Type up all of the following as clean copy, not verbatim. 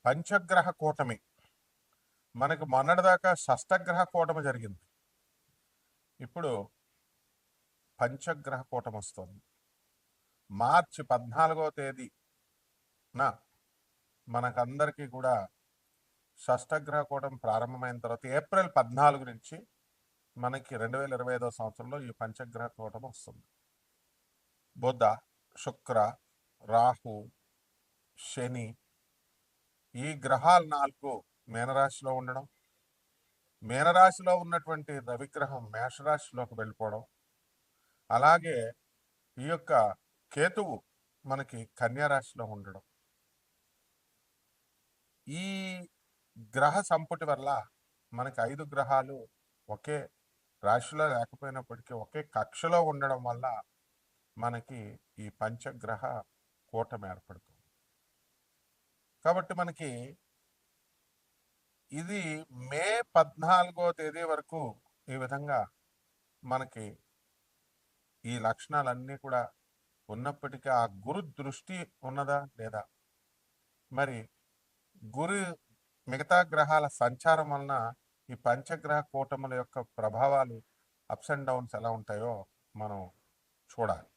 పంచగ్రహ కూటమి. మనకు మొన్నటిదాకా షష్టగ్రహ కూటమి జరిగింది. ఇప్పుడు పంచగ్రహ కూటమి వస్తుంది. మార్చి 14వ తేదీన మనకందరికీ కూడా షష్టగ్రహ కూటమి ప్రారంభమైన తర్వాత ఏప్రిల్ 14 నుంచి మనకి 2025వ సంవత్సరంలో ఈ పంచగ్రహ కూటమి వస్తుంది. బుధ, శుక్ర, రాహు, శని ఈ గ్రహాలు 4 మీనరాశిలో ఉండడం, మీనరాశిలో ఉన్నటువంటి రవిగ్రహం మేషరాశిలోకి వెళ్ళిపోవడం, అలాగే ఈ యొక్క కేతువు మనకి కన్యారాశిలో ఉండడం, ఈ గ్రహ సంపుటి వల్ల మనకి 5 గ్రహాలు ఒకే రాశిలో లేకపోయినప్పటికీ ఒకే కక్షలో ఉండడం వల్ల మనకి ఈ పంచగ్రహ కూటమి ఏర్పడుతుంది. కాబట్టి మనకి ఇది మే 14వ తేదీ వరకు ఈ విధంగా మనకి ఈ లక్షణాలన్నీ కూడా ఉన్నప్పటికీ ఆ గురు దృష్టి ఉన్నదా లేదా, మరి గురు మిగతా గ్రహాల సంచారం వలన ఈ పంచగ్రహ కూటముల యొక్క ప్రభావాలు అప్స్ అండ్ డౌన్స్ ఎలా ఉంటాయో మనం చూడాలి.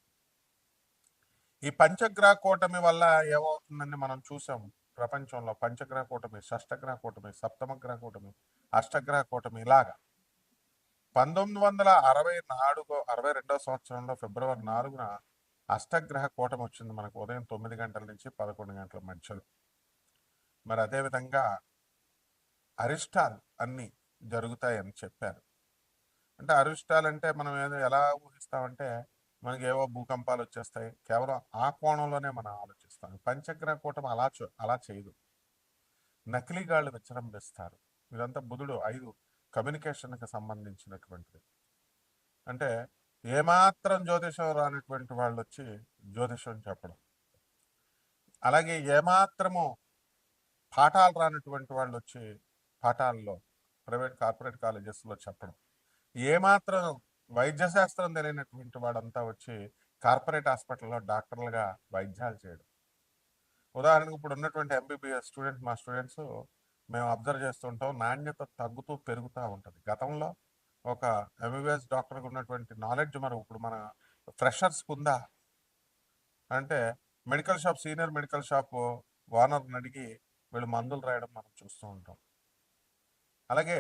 ఈ పంచగ్రహ కూటమి వల్ల ఏమవుతుందని మనం చూసాం. ప్రపంచంలో పంచగ్రహ కూటమి, షష్టగ్రహ కూటమి, సప్తమ గ్రహ కూటమి, అష్టగ్రహ కూటమి ఇలాగా 1962వ సంవత్సరంలో ఫిబ్రవరి 4న అష్టగ్రహ కూటమి వచ్చింది మనకు ఉదయం 9 గంటల నుంచి 11 గంటల మధ్యలో. మరి అదేవిధంగా అరిష్టాలు అన్నీ జరుగుతాయని చెప్పారు. అంటే అరిష్టాలు అంటే మనం ఎలా ఊహిస్తామంటే మనకి ఏవో భూకంపాలు వచ్చేస్తాయి, కేవలం ఆ కోణంలోనే మనం ఆలోచిస్తాం. పంచగ్రహ కూటమి అలా చేయదు. నకిలీగాళ్ళు విజృంభిస్తారు. ఇదంతా బుధుడు 5 కమ్యూనికేషన్కి సంబంధించినటువంటిది. అంటే ఏమాత్రం జ్యోతిషం రానటువంటి వాళ్ళు వచ్చి జ్యోతిషం చెప్పడం, అలాగే ఏమాత్రము పాఠాలు రానటువంటి వాళ్ళు వచ్చి పాఠాల్లో ప్రైవేట్ కార్పొరేట్ కాలేజెస్లో చెప్పడం, ఏమాత్రం వైద్య శాస్త్రం తెలియనటువంటి వాడంతా వచ్చి కార్పొరేట్ హాస్పిటల్లో డాక్టర్లుగా వైద్యాలు చేయడం. ఉదాహరణకు ఇప్పుడు ఉన్నటువంటి ఎంబీబీఎస్ స్టూడెంట్స్, మా స్టూడెంట్స్ మేము అబ్జర్వ్ చేస్తుంటాం, నాణ్యత తగ్గుతూ పెరుగుతూ ఉంటుంది. గతంలో ఒక ఎంబీబీఎస్ డాక్టర్కి ఉన్నటువంటి నాలెడ్జ్ మనం ఇప్పుడు మన ఫ్రెషర్స్కి ఉందా అంటే medical shop, senior medical shop ఓనర్ని అడిగి వీళ్ళు మందులు రాయడం మనం చూస్తూ ఉంటాం. అలాగే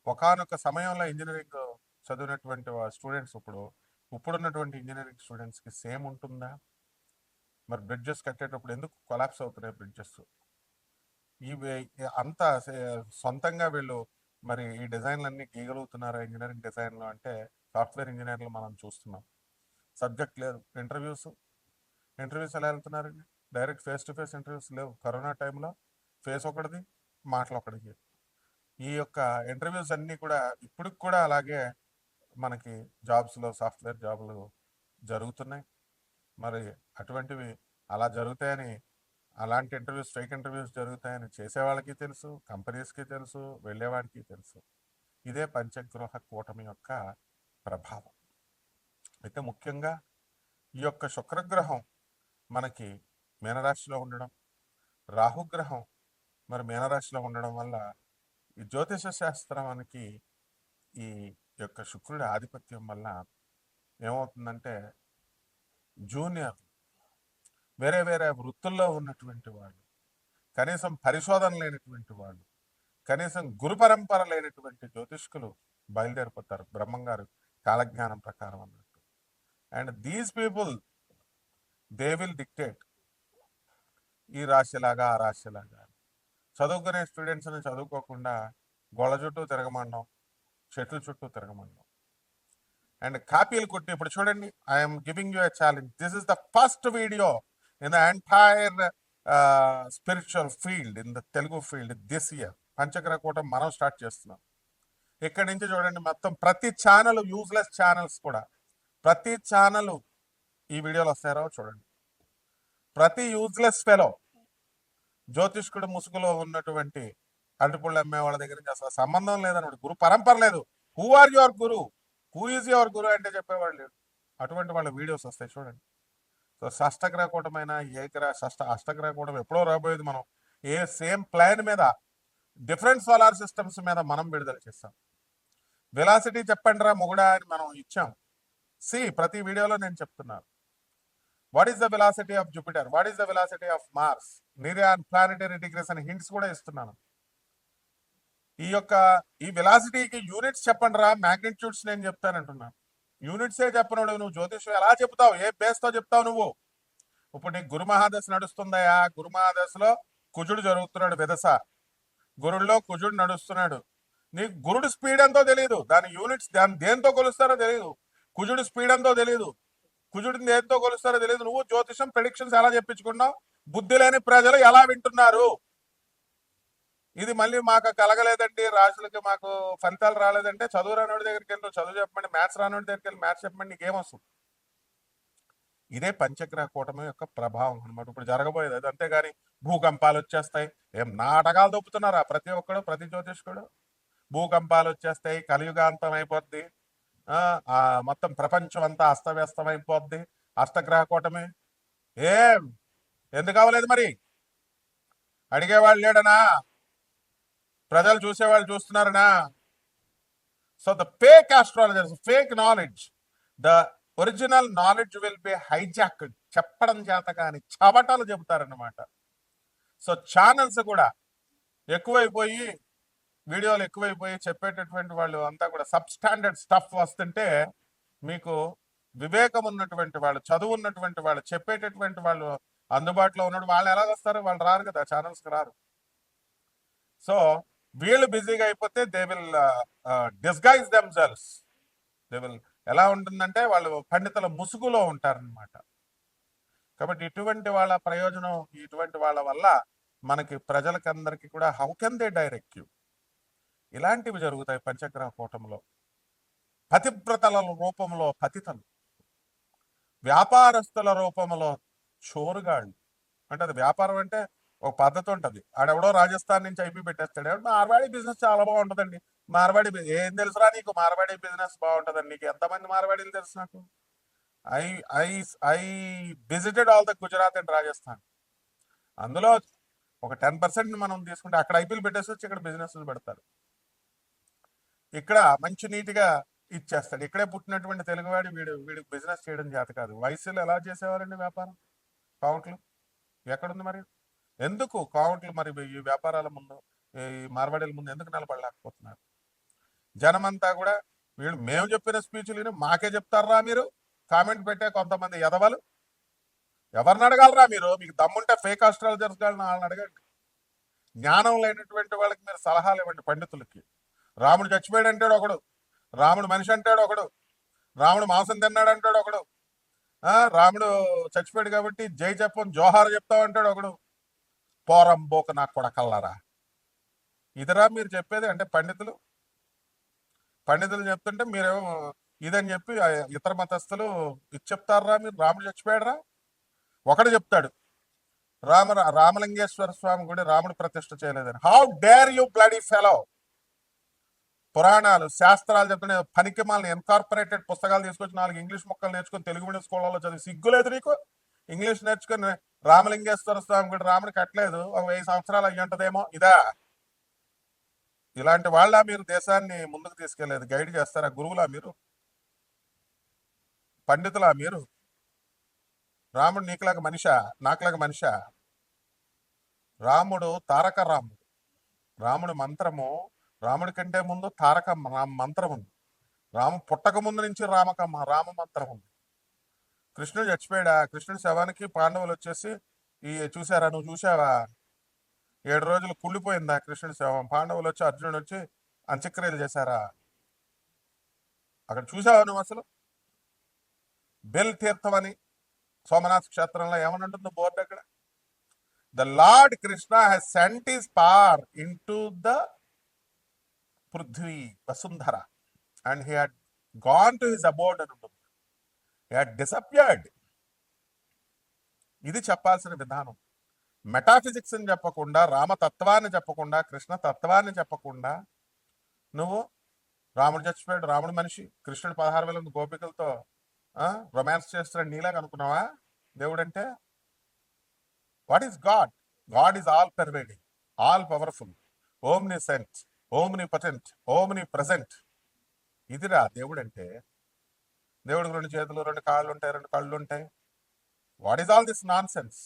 ఒకానొక సమయంలో ఇంజనీరింగ్ చదివినటువంటి స్టూడెంట్స్ ఇప్పుడున్నటువంటి ఇంజనీరింగ్ స్టూడెంట్స్కి సేమ్ ఉంటుందా? మరి బ్రిడ్జెస్ కట్టేటప్పుడు ఎందుకు కొలాప్స్ అవుతున్నాయి బ్రిడ్జెస్? ఇవి అంతా సొంతంగా వీళ్ళు మరి ఈ డిజైన్లన్నీ గీయగలుగుతున్నారా ఇంజనీరింగ్ డిజైన్లో అంటే సాఫ్ట్వేర్ ఇంజనీర్లు మనం చూస్తున్నాం. సబ్జెక్ట్ లేదు, ఇంటర్వ్యూస్ ఎలా వెళ్తున్నారండి? Direct face to face interviews లేవు. కరోనా టైంలో ఫేస్ ఒకటిది, మాటలు ఒకటిది. ఈ యొక్క ఇంటర్వ్యూస్ అన్నీ కూడా ఇప్పటికి కూడా అలాగే మనకి జాబ్స్లో సాఫ్ట్వేర్ జాబులు జరుగుతున్నాయి. మరి అటువంటివి అలా జరుగుతాయని, అలాంటి ఇంటర్వ్యూస్, ఫేక్ ఇంటర్వ్యూస్ జరుగుతాయని చేసేవాళ్ళకి తెలుసు, కంపెనీస్కి తెలుసు, వెళ్ళేవాడికి తెలుసు. ఇదే పంచగ్రహ కూటమి యొక్క ప్రభావం. అయితే ముఖ్యంగా ఈ యొక్క శుక్రగ్రహం మనకి మీనరాశిలో ఉండడం, రాహుగ్రహం మరి మీనరాశిలో ఉండడం వల్ల ఈ జ్యోతిష శాస్త్రానికి ఈ యొక్క శుక్రుడి ఆధిపత్యం వల్ల ఏమవుతుందంటే జూనియర్ వేరే వేరే వృత్తుల్లో ఉన్నటువంటి వాళ్ళు, కనీసం పరిశోధన లేనటువంటి వాళ్ళు, కనీసం గురు పరంపర లేనటువంటి జ్యోతిష్కులు బయలుదేరిపోతారు బ్రహ్మంగారు కాలజ్ఞానం ప్రకారం అన్నట్టు. And these people they will dictate ఈ రాశిలాగా ఆ రాశిలాగా. చదువుకునే స్టూడెంట్స్ని చదువుకోకుండా గోళ్ళ చుట్టూ తిరగమండం, చెట్ల చుట్టూ తిరగమండం అండ్ కాపీలు కొట్టి. ఇప్పుడు చూడండి, I'm giving you a challenge. This is the first video in the entire spiritual field, in the Telugu field this year. పంచగ్రహ కూటమి మనం స్టార్ట్ చేస్తున్నాం. ఇక్కడి నుంచి చూడండి, మొత్తం ప్రతి ఛానల్, యూజ్లెస్ ఛానల్స్ కూడా ప్రతి ఛానల్ ఈ వీడియోలు వస్తారో చూడండి. ప్రతి యూజ్లెస్ ఫెలో, జ్యోతిష్కుడు ముసుగులో ఉన్నటువంటి అరటిపళ్ళు అమ్మే వాళ్ళ దగ్గర నుంచి అసలు సంబంధం లేదన్నమాట. గురు పరంపర లేదు. Who are your guru, who is your guru అంటే చెప్పేవాళ్ళు లేడు. అటువంటి వాళ్ళ వీడియోస్ వస్తాయి చూడండి. సో షష్టగ్రహ కూటమైన అష్టగ్రహ కూటమి ఎప్పుడో రాబోయేది. మనం సేమ్ ప్లాన్ మీద డిఫరెంట్ సోలార్ సిస్టమ్స్ మీద మనం విడుదల చేస్తాం. వెలాసిటీ చెప్పండి రా మొగుడా అని మనం ఇచ్చాం. ప్రతి వీడియోలో నేను చెప్తున్నాను. What is the velocity of Jupiter, what is the velocity of Mars, నిరియాన్ ప్లానెటరీ డిగ్రీస్ అని హింట్స్ కూడా ఇస్తున్నాను. ఈ వెలాసిటీకి యూనిట్స్ చెప్పండి రా, మ్యాగ్నిట్యూడ్స్ నేను చెప్తానంటున్నాను. యూనిట్సే చెప్పను. నువ్వు జ్యోతిష్యం ఎలా చెప్తావు, ఏ బేస్తో చెప్తావు నువ్వు? ఇప్పుడు నీకు గురు మహాదశ నడుస్తుందయా, గురు మహాదశలో కుజుడు జరుగుతున్నాడు, విదస గురుల్లో కుజుడు నడుస్తున్నాడు. నీకు గురుడు స్పీడ్ ఎంతో తెలియదు, దాని యూనిట్స్ దాని దేంతో కొలుస్తారో తెలియదు. కుజుడు స్పీడ్ ఎంతో తెలియదు, కుజుడిని దేంతో కొలుస్తారో తెలియదు. నువ్వు జ్యోతిషం ప్రెడిక్షన్స్ ఎలా చెప్పించుకున్నావు? బుద్ధి లేని ప్రజలు ఎలా వింటున్నారు? ఇది మళ్ళీ మాకు కలగలేదండి, రాజులకి మాకు ఫలితాలు రాలేదంటే చదువు రానోడి దగ్గరికి వెళ్ళి చదువు చెప్పండి, మ్యాథ్స్ రానోడి దగ్గరికి వెళ్ళి మ్యాథ్స్ చెప్పండి, నీకేమొస్తుంది? ఇదే పంచగ్రహ కూటమి యొక్క ప్రభావం అనమాట ఇప్పుడు జరగబోయేది. అది అంతేగాని భూకంపాలు వచ్చేస్తాయి, ఏం నాటకాలు దొప్పుతున్నారా ప్రతి ఒక్కడు, ప్రతి జ్యోతిష్కుడు? భూకంపాలు వచ్చేస్తాయి, కలియుగాంతం అయిపోద్ది, మొత్తం ప్రపంచం అంతా అస్తవ్యస్తం అయిపోద్ది, అష్టగ్రహ కూటమి. ఏం ఎందుకు అవ్వలేదు మరి? అడిగేవాళ్ళు లేడనా? ప్రజలు చూసేవాళ్ళు చూస్తున్నారనా? So the fake astrologers, fake knowledge, the original knowledge will be hijacked. చెప్పడం చేత కానీ చవటాలు చెబుతారన్నమాట. సో ఛానల్స్ కూడా ఎక్కువైపోయి, వీడియోలు ఎక్కువైపోయి చెప్పేటటువంటి వాళ్ళు అంతా కూడా సబ్ స్టాండర్డ్ స్టఫ్ వస్తుంటే, మీకు వివేకం ఉన్నటువంటి వాళ్ళు, చదువు ఉన్నటువంటి వాళ్ళు, చెప్పేటటువంటి వాళ్ళు అందుబాటులో ఉన్నప్పుడు వాళ్ళు ఎలా వస్తారు? వాళ్ళు రారు కదా, ఛానల్స్కి రారు. సో వీళ్ళు బిజీగా అయిపోతే they will disguise themselves. They will ఎలా ఉంటుందంటే వాళ్ళు పండితుల ముసుగులో ఉంటారనమాట. కాబట్టి ఇటువంటి వాళ్ళ ప్రయోజనం, ఇటువంటి వాళ్ళ వల్ల మనకి ప్రజలకందరికీ కూడా how can they direct you? ఇలాంటివి జరుగుతాయి పంచగ్రహ కూటంలో. పతివ్రతల రూపంలో పతితలు, వ్యాపారస్తుల రూపంలో చోరుగాళ్ళు. అంటే అది వ్యాపారం అంటే ఒక పద్ధతి ఉంటుంది. ఆడెవడో రాజస్థాన్ నుంచి ఐపీ పెట్టేస్తాడు, మార్వాడి బిజినెస్ చాలా బాగుంటుందండి. మార్వాడి ఏం తెలుసురా నీకు? మార్వాడి బిజినెస్ బాగుంటుందండి. నీకు ఎంతమంది మార్వాడీలు తెలుసు? నాకు I I I visited all the Gujarat and Rajasthan. అందులో ఒక 10% మనం తీసుకుంటే అక్కడ ఐపీలు పెట్టేసి వచ్చి ఇక్కడ బిజినెస్ పెడతారు. ఇక్కడ మంచి నీట్గా ఇచ్చేస్తాడు. ఇక్కడే పుట్టినటువంటి తెలుగువాడి వీడికి బిజినెస్ చేయడం చేత కాదు. వయసులో ఎలా చేసేవారండి వ్యాపారం? కౌంట్లు ఎక్కడుంది మరి? ఎందుకు కౌంట్లు మరి ఈ వ్యాపారాల ముందు, ఈ మార్వాడీల ముందు ఎందుకు నిలబడలేకపోతున్నారు? జనమంతా కూడా మేము చెప్పిన స్పీచ్లు మాకే చెప్తారా మీరు? కామెంట్ పెట్టే కొంతమంది ఎదవలు. ఎవరిని అడగాలరా మీరు? మీకు దమ్ముంటే ఫేక్ ఆస్ట్రాలజర్స్ వాళ్ళని అడగండి. జ్ఞానం లేనటువంటి వాళ్ళకి మీరు సలహాలు ఇవ్వండి. పండితులకి రాముడు చచ్చిపోయాడు అంటాడు ఒకడు, రాముడు మనిషి అంటాడు ఒకడు, రాముడు మాంసం తిన్నాడు అంటాడు ఒకడు, రాముడు చచ్చిపోయాడు కాబట్టి జై చెప్పని జోహార్ చెప్తావు అంటాడు ఒకడు. పోరంబోక నాకు కూడా కల్లారా, ఇదిరా మీరు చెప్పేది? అంటే పండితులు చెప్తుంటే మీరేమో ఇదని చెప్పి ఇతర మతస్థులు ఇది చెప్తారా మీరు? రాముడు చచ్చిపోయాడురా ఒకడు చెప్తాడు, రామలింగేశ్వర స్వామి గుడి రాముడు ప్రతిష్ఠ చేయలేదని. How dare you bloody fellow! పురాణాలు శాస్త్రాలు చెప్తున్న పనికి మాలని ఇన్కార్పొరేటెడ్ పుస్తకాలు తీసుకొచ్చి 4 ఇంగ్లీష్ మొక్కలు నేర్చుకుని తెలుగు మీడియం స్కూళ్ళలో చదివి సిగ్గులేదు నీకు? ఇంగ్లీష్ నేర్చుకుని రామలింగేశ్వర స్వామి గుడి రాముడు కట్టలేదు, ఒక 1000 సంవత్సరాలు అయ్యి ఉంటదేమో. ఇలాంటి వాళ్ళ మీరు దేశాన్ని ముందుకు తీసుకెళ్లేదు? గైడ్ చేస్తారా? గురువులా మీరు? పండితులా మీరు? రాముడు నీకులాగా మనిషా, నాకులాగా మనిషా? రాముడు తారక రాముడు. రాముడు మంత్రము, రాముడి కంటే ముందు తారక మంత్రం ఉంది. రాము పుట్టక ముందు నుంచి రామ మంత్రం ఉంది. కృష్ణుడు చచ్చిపోయాడా? కృష్ణుడి శవానికి పాండవులు వచ్చేసి చూసారా, నువ్వు చూసావా? 7 రోజులు కుళ్ళిపోయిందా కృష్ణుడి శవం? పాండవులు వచ్చి, అర్జునుడు వచ్చి అంత్యక్రియలు చేశారా? అక్కడ చూసావా నువ్వు? అసలు బెల్ తీర్థం అని సోమనాథ్ క్షేత్రంలో ఏమనంటుందో బోర్డు అక్కడ, the lord Krishna has sent his power into the Prithvi Vasundhara and he had gone to his అబోర్డ్ అని ఉంటుంది. He had disappeared. ఇది చెప్పాల్సిన విధానం. మెటాఫిజిక్స్ అని చెప్పకుండా, రామతత్వాన్ని చెప్పకుండా, కృష్ణ తత్వాన్ని చెప్పకుండా నువ్వు రాముడు చచ్చిపోయాడు, రాముడు మనిషి, కృష్ణుడు 16,000 గోపికలతో రొమాన్స్ చేస్తున్నాడు నీలాగా అనుకున్నావా దేవుడంటే? What is God? God is all pervading, all powerful, omniscient, omnipotent, omnipresent. ఇదిరా దేవుడు అంటే. దేవుడికి 2 చేతులు, 2 కాళ్ళు ఉంటాయి, 2 కళ్ళు ఉంటాయి. What is all this non sense?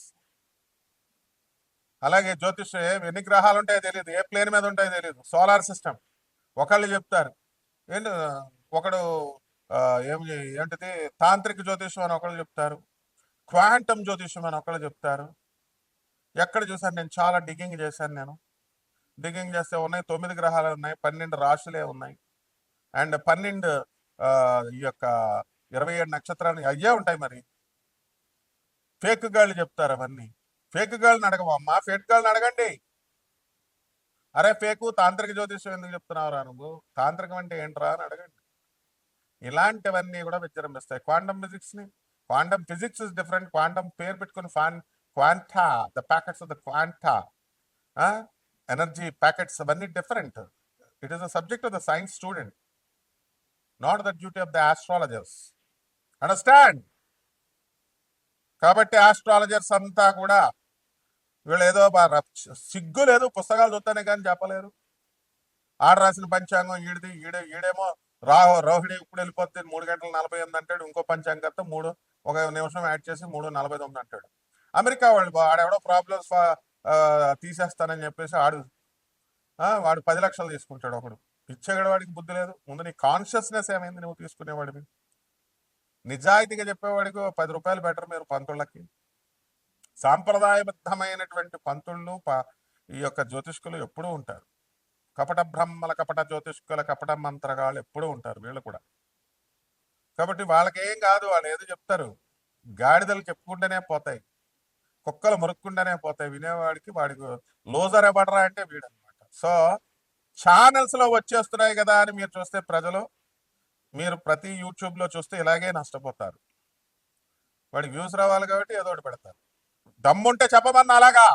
అలాగే జ్యోతిష్యం ఎన్ని గ్రహాలు ఉంటాయో తెలియదు, ఏ ప్లేన్ మీద ఉంటాయో తెలియదు. సోలార్ సిస్టమ్ ఒకళ్ళు చెప్తారు ఏంటి, ఒకడు ఏమి ఏంటిది తాంత్రిక జ్యోతిష్యం అని ఒకళ్ళు చెప్తారు, క్వాంటమ్ జ్యోతిష్యం అని ఒకళ్ళు చెప్తారు. ఎక్కడ చూసాను నేను, చాలా డిగ్గింగ్ చేశాను నేను. డిగ్గింగ్ చేస్తే ఉన్నాయి 9 గ్రహాలు ఉన్నాయి, 12 రాశులే ఉన్నాయి, అండ్ 12 ఈ యొక్క 27 నక్షత్రాలు అయ్యే ఉంటాయి. మరి ఫేక్ గాళ్ళు చెప్తారు అవన్నీ. ఫేక్ గాళ్ళని అడగమమ్మా, ఫేక్ గాళ్ళని అడగండి. అరే ఫేకు తాంత్రిక జ్యోతిష్యం ఎందుకు చెప్తున్నావురా నువ్వు, తాంత్రికం అంటే ఏంట్రా అని అడగండి. ఇలాంటివన్నీ కూడా విజృంభిస్తాయి. Quantum physics is different. Quantum పేరు పెట్టుకుని quanta, the packets of the quanta, energy packets అవన్నీ different. It is the subject of the science student, not the duty of the astrologers. Understand? కాబట్టి ఆస్ట్రాలజర్స్ అంతా కూడా వీళ్ళు ఏదో సిగ్గు లేదు, పుస్తకాలు చూస్తానే కానీ చెప్పలేరు. ఆడ రాసిన పంచాంగం ఈడేమో రోహిణి ఇప్పుడు వెళ్ళిపోతే 3 గంటల 48 అంటాడు, ఇంకో పంచాంగంతో 1 నిమిషం యాడ్ చేసి 3:49 అంటాడు. అమెరికా వాళ్ళు ఆడెవడో ప్రాబ్లమ్స్ తీసేస్తానని చెప్పేసి వాడు 10 లక్షలు తీసుకుంటాడు. ఒకడు ఇచ్చేగడ వాడికి బుద్ధి లేదు. ముందు నీ కాన్షియస్నెస్ ఏమైంది నువ్వు తీసుకునేవాడివి? నిజాయితీగా చెప్పేవాడికి 10 రూపాయలు బెటర్ మీరు పంతుళ్ళకి. సాంప్రదాయబద్ధమైనటువంటి పంతుళ్ళు ఈ యొక్క జ్యోతిష్కులు ఎప్పుడూ ఉంటారు. కపట బ్రహ్మల, కపట జ్యోతిష్కుల, కపట మంత్రగాళ్ళు ఎప్పుడూ ఉంటారు వీళ్ళు కూడా. కాబట్టి వాళ్ళకేం కాదు, వాళ్ళు ఏదో చెప్తారు. గాడిదలు చెప్పుకుంటేనే పోతాయి, కుక్కలు మురుక్కుంటేనే పోతాయి. వినేవాడికి వాడికి లోజర్ ఎవడరా అంటే వీడనమాట. సో ఛానల్స్ లో వచ్చేస్తున్నాయి కదా అని మీరు చూస్తే ప్రజలు, మీరు ప్రతి యూట్యూబ్ లో చూస్తే ఇలాగే నష్టపోతారు. వాడికి వ్యూస్ రావాలి కాబట్టి ఏదో ఒకటి పెడతారు. దమ్ముంటే చెప్పమన్నా అలాగా,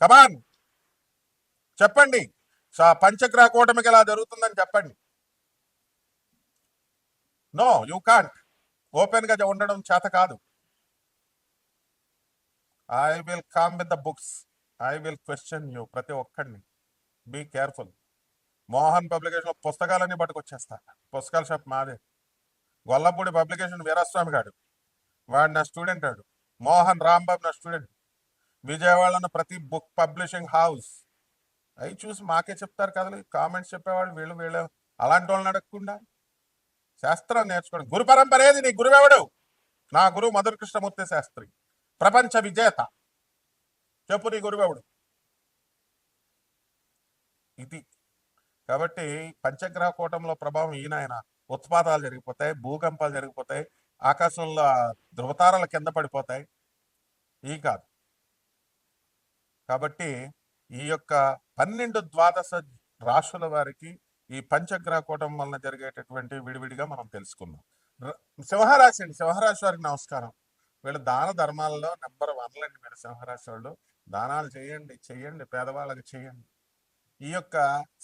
కమాన్ చెప్పండి. పంచగ్రహ కూటమికి ఇలా జరుగుతుందని చెప్పండి. No you can't. ఓపెన్ గా ఉండడం చేత కాదు. I will come with the books, I will question you, ప్రతి ఒక్కడిని. Be careful. మోహన్ పబ్లికేషన్ పుస్తకాలన్నీ పట్టుకొచ్చేస్తా. పుస్తకాల షాప్ మాదే. గొల్లపూడి పబ్లికేషన్ వీరాస్వామి గారు, వాడు నా స్టూడెంట్. వాడు మోహన్ రాంబాబు నా స్టూడెంట్. విజయవాడలో ప్రతి బుక్ పబ్లిషింగ్ హౌస్ అవి చూసి మాకే చెప్తారు కదలు. కామెంట్స్ చెప్పేవాళ్ళు వీళ్ళు అలాంటి వాళ్ళని అడగకుండా శాస్త్రం నేర్చుకోండి. గురు పరంపర ఏది? నీ గురువెవడు? నా గురువు మధుర కృష్ణమూర్తి శాస్త్రి, ప్రపంచ విజేత. చెప్పు నీ గురువెవడు? ఇది. కాబట్టి పంచగ్రహ కూటంలో ప్రభావం ఈయన ఉత్పాతాలు జరిగిపోతాయి, భూకంపాలు జరిగిపోతాయి, ఆకాశంలో ధృవతారాల కింద పడిపోతాయి. ఈ కాదు. కాబట్టి ఈ యొక్క 12 ద్వాదశ రాశుల వారికి ఈ పంచగ్రహ కూటం వలన జరిగేటటువంటి విడివిడిగా మనం తెలుసుకుందాం. సింహరాశి అండి, సింహరాశి వారికి నమస్కారం. వీళ్ళు దాన ధర్మాలలో నెంబర్ 1 అండి. మీరు సింహరాశి వాళ్ళు దానాలు చెయ్యండి, పేదవాళ్ళకి చెయ్యండి. ఈ యొక్క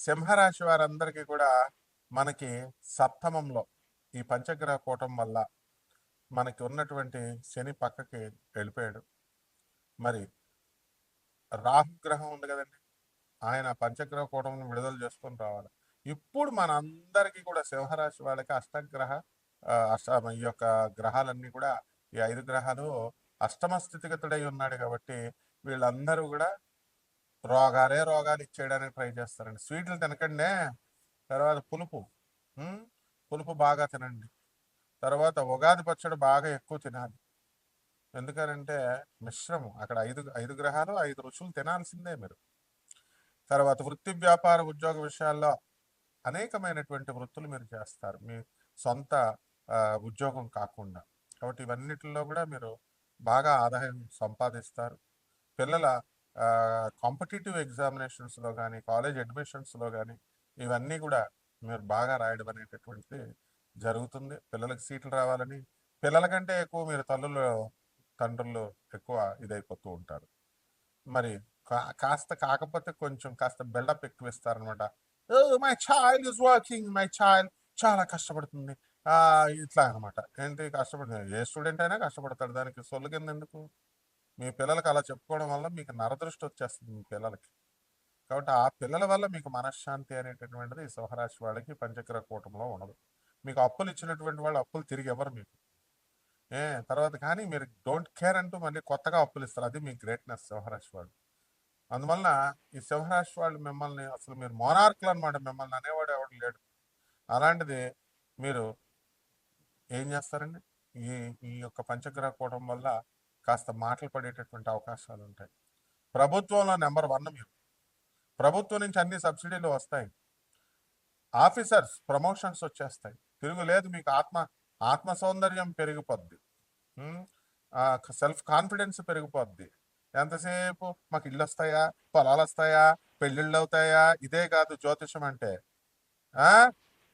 సింహరాశి వారందరికీ కూడా మనకి సప్తమంలో ఈ పంచగ్రహ కూటం వల్ల మనకి ఉన్నటువంటి శని పక్కకి వెళ్ళిపోయాడు. మరి రాహుగ్రహం ఉంది కదండి, ఆయన పంచగ్రహ కూటమిని విడుదల చేసుకొని రావాలి. ఇప్పుడు మనందరికీ కూడా సింహరాశి వాళ్ళకి ఈ యొక్క గ్రహాలన్నీ కూడా, ఈ 5 గ్రహాలు అష్టమ స్థితిగతుడై ఉన్నాడు. కాబట్టి వీళ్ళందరూ కూడా రోగాలు ఇచ్చేయడానికి ట్రై చేస్తారండి. స్వీట్లు తినకండి, తర్వాత పులుపు బాగా తినండి, తర్వాత ఉగాది పచ్చడి బాగా ఎక్కువ తినాలి. ఎందుకనంటే మిశ్రమం, అక్కడ 5 గ్రహాలు 5 రుచులు తినాల్సిందే మీరు. తర్వాత వృత్తి, వ్యాపార, ఉద్యోగ విషయాల్లో అనేకమైనటువంటి వృత్తులు మీరు చేస్తారు, మీ సొంత ఉద్యోగం కాకుండా. కాబట్టి ఇవన్నిటిలో కూడా మీరు బాగా ఆదాయం సంపాదిస్తారు. పిల్లల కాంపిటేటివ్ ఎగ్జామినేషన్స్లో కానీ, కాలేజ్ అడ్మిషన్స్లో కానీ ఇవన్నీ కూడా మీరు బాగా రాయడం అనేటటువంటిది జరుగుతుంది. పిల్లలకి సీట్లు రావాలని, పిల్లల కంటే ఎక్కువ మీరు తండ్రులు ఎక్కువ ఇదైపోతూ ఉంటారు. మరి కాకపోతే కాస్త బిల్డప్ ఎక్కువ ఇస్తారనమాట. My child is working, my child చాలా కష్టపడుతుంది, ఇట్లా అనమాట. ఏంటి కష్టపడుతుంది? ఏ స్టూడెంట్ అయినా కష్టపడతాడు, దానికి సొల్లు కింద ఎందుకు? మీ పిల్లలకి అలా చెప్పుకోవడం వల్ల మీకు నరదృష్టి వచ్చేస్తుంది మీ పిల్లలకి. కాబట్టి ఆ పిల్లల వల్ల మీకు మనశ్శాంతి అనేటటువంటిది ఈ సింహరాశి వాళ్ళకి పంచగ్రహ కూటంలో ఉండదు. మీకు అప్పులు ఇచ్చినటువంటి వాళ్ళు అప్పులు తిరిగి ఇవ్వరు మీకు. తర్వాత కానీ మీరు డోంట్ కేర్ అంటూ మళ్ళీ కొత్తగా అప్పులు ఇస్తారు. అది మీ గ్రేట్నెస్ సింహరాశి వాళ్ళు. అందువలన ఈ సింహరాశి వాళ్ళు మిమ్మల్ని అసలు మీరు మోనార్కులు అనమాట. మిమ్మల్ని అనేవాడు ఎవడు లేడు. అలాంటిది మీరు ఏం చేస్తారండి? ఈ ఈ యొక్క పంచగ్రహ కూటం వల్ల కాస్త మాటలు పడేటటువంటి అవకాశాలు ఉంటాయి. ప్రభుత్వంలో నెంబర్ 1 మీరు. ప్రభుత్వం నుంచి అన్ని సబ్సిడీలు వస్తాయి. ఆఫీసర్స్ ప్రమోషన్స్ వచ్చేస్తాయి. తిరుగులేదు. మీకు ఆత్మ సౌందర్యం పెరిగిపోద్ది. Self confidence పెరిగిపోద్ది. ఎంతసేపు మాకు ఇల్లు వస్తాయా, పొలాలు వస్తాయా, పెళ్ళిళ్ళు అవుతాయా, ఇదే కాదు జ్యోతిషం అంటే.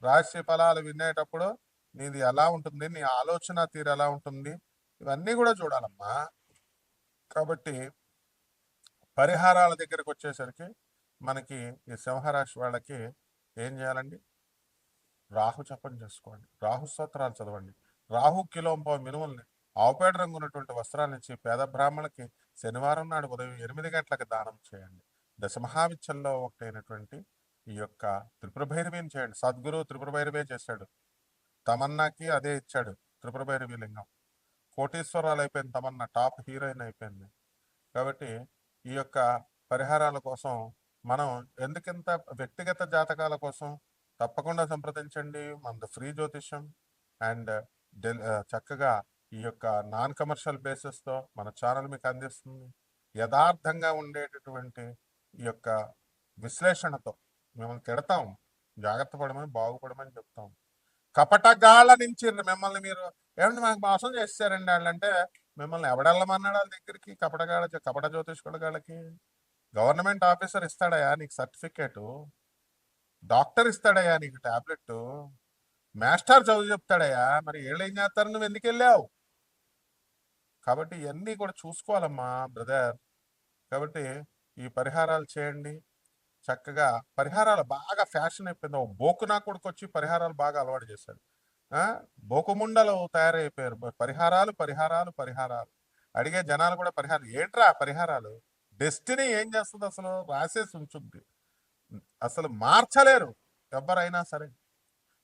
రాశి ఫలాలు వినేటప్పుడు నీది ఎలా ఉంటుంది, నీ ఆలోచన తీరు ఎలా ఉంటుంది, ఇవన్నీ కూడా చూడాలమ్మా. కాబట్టి పరిహారాల దగ్గరికి వచ్చేసరికి మనకి ఈ సింహరాశి వాళ్ళకి ఏం చేయాలండి? రాహు జపం చేసుకోండి, రాహు స్తోత్రాలు చదవండి, రాహు కిలోంపో మినుముల్ని ఆవుపేట రంగు ఉన్నటువంటి వస్త్రాలు ఇచ్చి పేద బ్రాహ్మణులకి శనివారం నాడు ఉదయం 8 గంటలకు దానం చేయండి. దశమహావిద్యల్లో ఒకటైనటువంటి ఈ యొక్క త్రిపుర భైరవిని చేయండి. సద్గురు త్రిపుర భైరవే చేశాడు. తమన్నాకి అదే ఇచ్చాడు త్రిపుర భైరవి లింగం. కోటీశ్వరాలు అయిపోయింది తమన్నా, టాప్ హీరోయిన్ అయిపోయింది. కాబట్టి ఈ యొక్క పరిహారాల కోసం మనం ఎందుకింత వ్యక్తిగత జాతకాల కోసం తప్పకుండా సంప్రదించండి. మనది ఫ్రీ జ్యోతిష్యం అండ్ చక్కగా ఈ యొక్క నాన్ కమర్షియల్ బేసిస్తో మన ఛానల్ మీకు అందిస్తుంది. యథార్థంగా ఉండేటటువంటి ఈ యొక్క విశ్లేషణతో మిమ్మల్ని తిడతాం, జాగ్రత్త పడమని, బాగుపడమని చెప్తాం. కపటగాళ్ళ నుంచి మిమ్మల్ని మీరు ఏమంటే మాకు మోసం చేస్తారండి వాళ్ళంటే మిమ్మల్ని ఎవడెళ్ళమన్నాడు వాళ్ళ దగ్గరికి? కపట జ్యోతిష్కుల గాళ్ళకి గవర్నమెంట్ ఆఫీసర్ ఇస్తాడయా నీకు సర్టిఫికేటు, డాక్టర్ ఇస్తాడయా నీకు టాబ్లెట్, మాస్టర్ చదువు చెప్తాడయా. మరి వీళ్ళు ఏం చేస్తారు? నువ్వు ఎందుకు వెళ్ళావు? కాబట్టి ఇవన్నీ కూడా చూసుకోవాలమ్మా బ్రదర్. కాబట్టి ఈ పరిహారాలు చేయండి. చక్కగా పరిహారాలు బాగా ఫ్యాషన్ అయిపోయింది. ఓ బోకునా కొడుకు వచ్చి పరిహారాలు బాగా అలవాటు చేశాడు. బోకుముండలు తయారైపోయారు. పరిహారాలు పరిహారాలు పరిహారాలు అడిగే జనాలు కూడా పరిహారం. ఏంట్రా పరిహారాలు? డెస్టినీ ఏం చేస్తుంది? అసలు రాసేసి ఉంచుద్ది. అసలు మార్చలేరు ఎవరైనా సరే.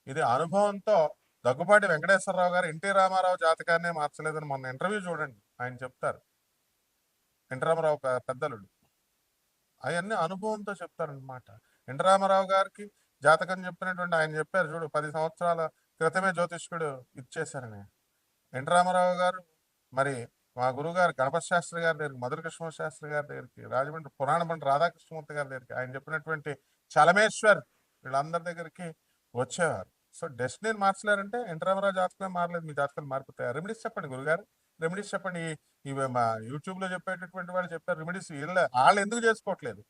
ఇది అనుభవంతో దగ్గుపాటి వెంకటేశ్వరరావు గారు ఎన్టీ రామారావు జాతకాన్నే మార్చలేదని మొన్న ఇంటర్వ్యూ చూడండి, ఆయన చెప్తారు. ఎన్టీ రామారావు పెద్దలుడు అవన్నీ అనుభవంతో చెప్తారనమాట. ఎన్టీ రామారావు గారికి జాతకం చెప్పినటువంటి ఆయన చెప్పారు చూడు, 10 సంవత్సరాల క్రితమే జ్యోతిష్కుడు ఇచ్చేశారని. ఎన్టీ రామారావు గారు మరి మా గురువుగారు గణపతి శాస్త్రి గారి దగ్గరికి, మధుర కృష్ణ శాస్త్రి గారి దగ్గరికి, రాజమండ్రి పురాణ పంట రాధాకృష్ణమూర్తి గారి దగ్గరికి, ఆయన చెప్పినటువంటి చలమేశ్వర్ వీళ్ళందరి దగ్గరికి వచ్చేవారు. సో డెస్టినీని మార్చలేరంటే ఎన్టీ రామారావు జాతకమే మారలేదు, మీ జాతకాలు మారిపోతాయి. రెమెడీస్ చెప్పండి గురుగారు, రెమెడీస్ చెప్పండి. ఇవి మా యూట్యూబ్లో చెప్పేటటువంటి వాళ్ళు చెప్పారు రెమెడీస్. వాళ్ళు ఎందుకు చేసుకోవట్లేదు?